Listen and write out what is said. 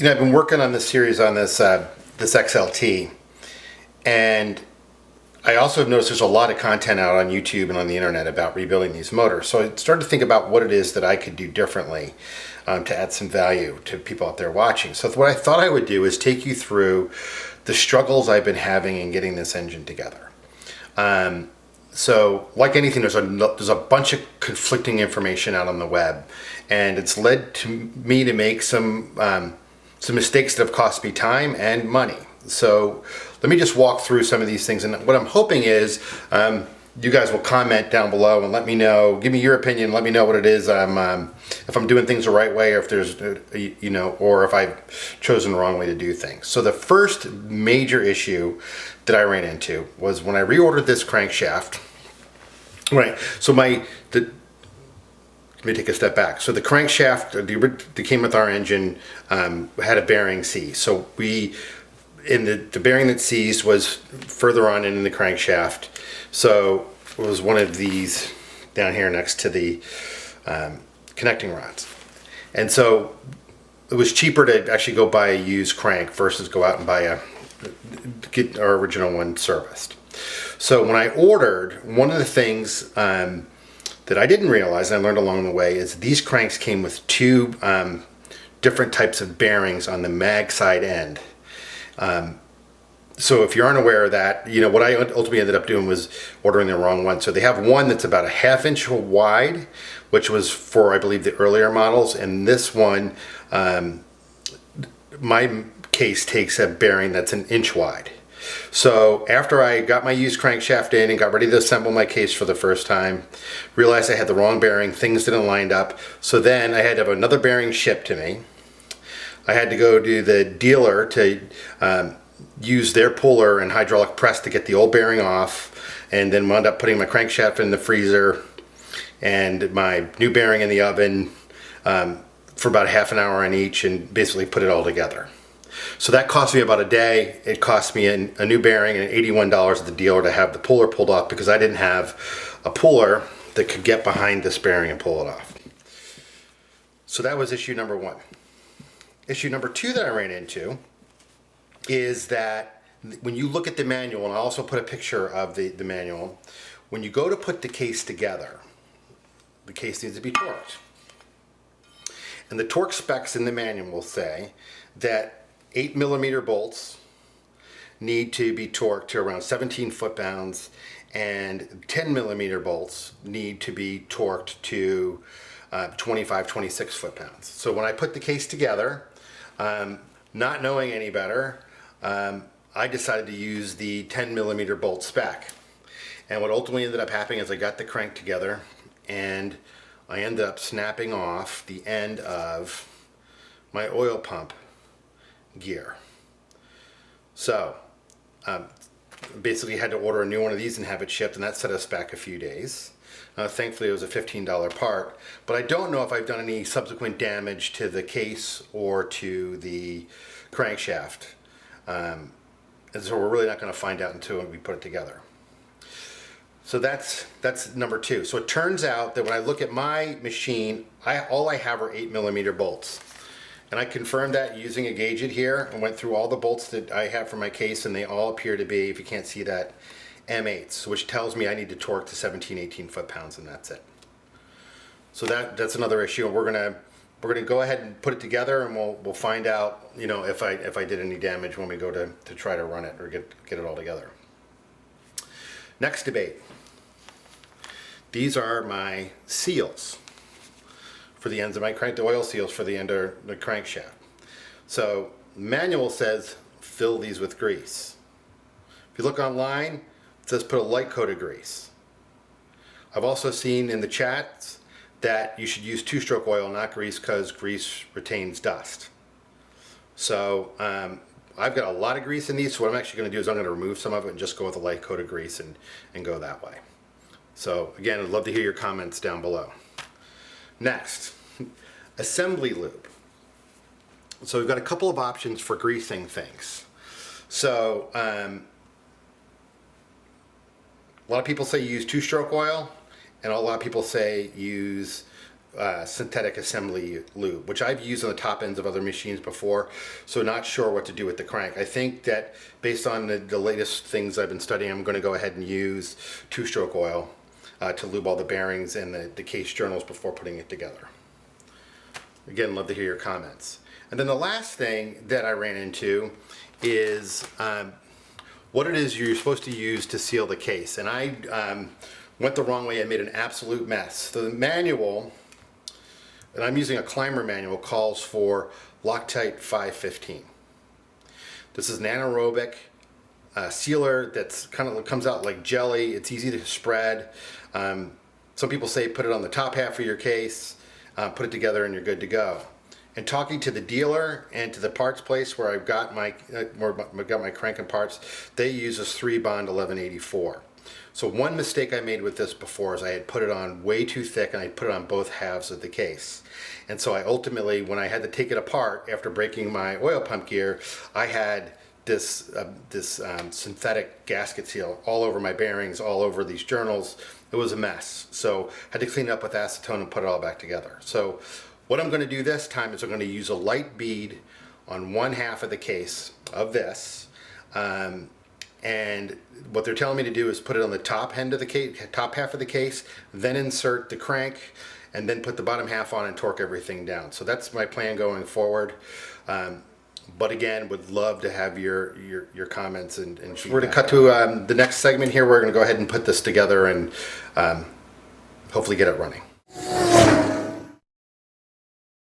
I've been working on this series on this XLT, and I also have noticed there's a lot of content out on YouTube and on the internet about rebuilding these motors. So I started to think about what it is that I could do differently to add some value to people out there watching. So what I thought I would do is take you through the struggles I've been having in getting this engine together. So like anything, there's a bunch of conflicting information out on the web, and it's led to me to make some mistakes that have cost me time and money. So let me just walk through some of these things, and what I'm hoping is you guys will comment down below and let me know, give me your opinion, let me know what it is if I'm doing things the right way, or if there's or if I've chosen the wrong way to do things. So the first major issue that I ran into was when I reordered this crankshaft. Right, so let me take a step back. So the crankshaft that came with our engine had a bearing seize. So the bearing that seized was further on in the crankshaft. So it was one of these down here next to the connecting rods. And so it was cheaper to actually go buy a used crank versus go out and get our original one serviced. So when I ordered, one of the things that I didn't realize, and I learned along the way, is these cranks came with two different types of bearings on the mag side end. So if you aren't aware of that, what I ultimately ended up doing was ordering the wrong one. So they have one that's about a 1/2 inch wide, which was for, I believe, the earlier models, and this one, my case takes a bearing that's 1 inch wide. So after I got my used crankshaft in and got ready to assemble my case for the first time, realized I had the wrong bearing, things didn't line up. So then I had to have another bearing shipped to me. I had to go to the dealer to use their puller and hydraulic press to get the old bearing off, and then wound up putting my crankshaft in the freezer and my new bearing in the oven for about half an hour on each, and basically put it all together. So that cost me about a day. It cost me a new bearing and $81 at the dealer to have the puller pulled off, because I didn't have a puller that could get behind this bearing and pull it off. So that was issue number one. Issue number two that I ran into is that when you look at the manual, and I also put a picture of the manual, when you go to put the case together, the case needs to be torqued. And the torque specs in the manual will say that 8mm bolts need to be torqued to around 17 foot-pounds, and 10mm bolts need to be torqued to 25, 26 foot-pounds. So when I put the case together, not knowing any better, I decided to use the 10mm bolt spec. And what ultimately ended up happening is I got the crank together, and I ended up snapping off the end of my oil pump gear. So basically had to order a new one of these and have it shipped, and that set us back a few days. Thankfully it was a $15 part, but I don't know if I've done any subsequent damage to the case or to the crankshaft, and so we're really not going to find out until we put it together. So that's number two. So it turns out that when I look at my machine, all I have are 8mm bolts. And I confirmed that using a gauge it here, and went through all the bolts that I have for my case, and they all appear to be, if you can't see that, M8s, which tells me I need to torque to 17, 18 foot-pounds, and that's it. So that's another issue, and we're gonna go ahead and put it together, and we'll find out, if I did any damage when we go to try to run it or get it all together. Next debate. These are my seals for the ends of my crank, the oil seals for the end of the crankshaft. So the manual says fill these with grease. If you look online, it says put a light coat of grease. I've also seen in the chats that you should use two-stroke oil, not grease, because grease retains dust. So I've got a lot of grease in these, so what I'm actually going to do is I'm going to remove some of it and just go with a light coat of grease and go that way. So again, I'd love to hear your comments down below. Next, assembly lube. So we've got a couple of options for greasing things. So a lot of people say use two-stroke oil, and a lot of people say use synthetic assembly lube, which I've used on the top ends of other machines before, so not sure what to do with the crank. I think that based on the latest things I've been studying, I'm going to go ahead and use two-stroke oil to lube all the bearings and the case journals before putting it together. Again, love to hear your comments. And then the last thing that I ran into is what it is you're supposed to use to seal the case. And I went the wrong way. I made an absolute mess. The manual, and I'm using a climber manual, calls for Loctite 515. This is an anaerobic sealer that's kind of comes out like jelly. It's easy to spread. Some people say put it on the top half of your case, put it together, and you're good to go. And talking to the dealer and to the parts place where I've got my crank and parts, they use this 3-bond 1184. So one mistake I made with this before is I had put it on way too thick, and I put it on both halves of the case. And so I ultimately, when I had to take it apart after breaking my oil pump gear, I had this synthetic gasket seal all over my bearings, all over these journals. It was a mess. So I had to clean it up with acetone and put it all back together. So what I'm going to do this time is I'm going to use a light bead on one half of the case of this. And what they're telling me to do is put it on the top end of the case, top half of the case, then insert the crank, and then put the bottom half on and torque everything down. So that's my plan going forward. But again, would love to have your comments and feedback. We're going to cut to the next segment here. We're going to go ahead and put this together and hopefully get it running.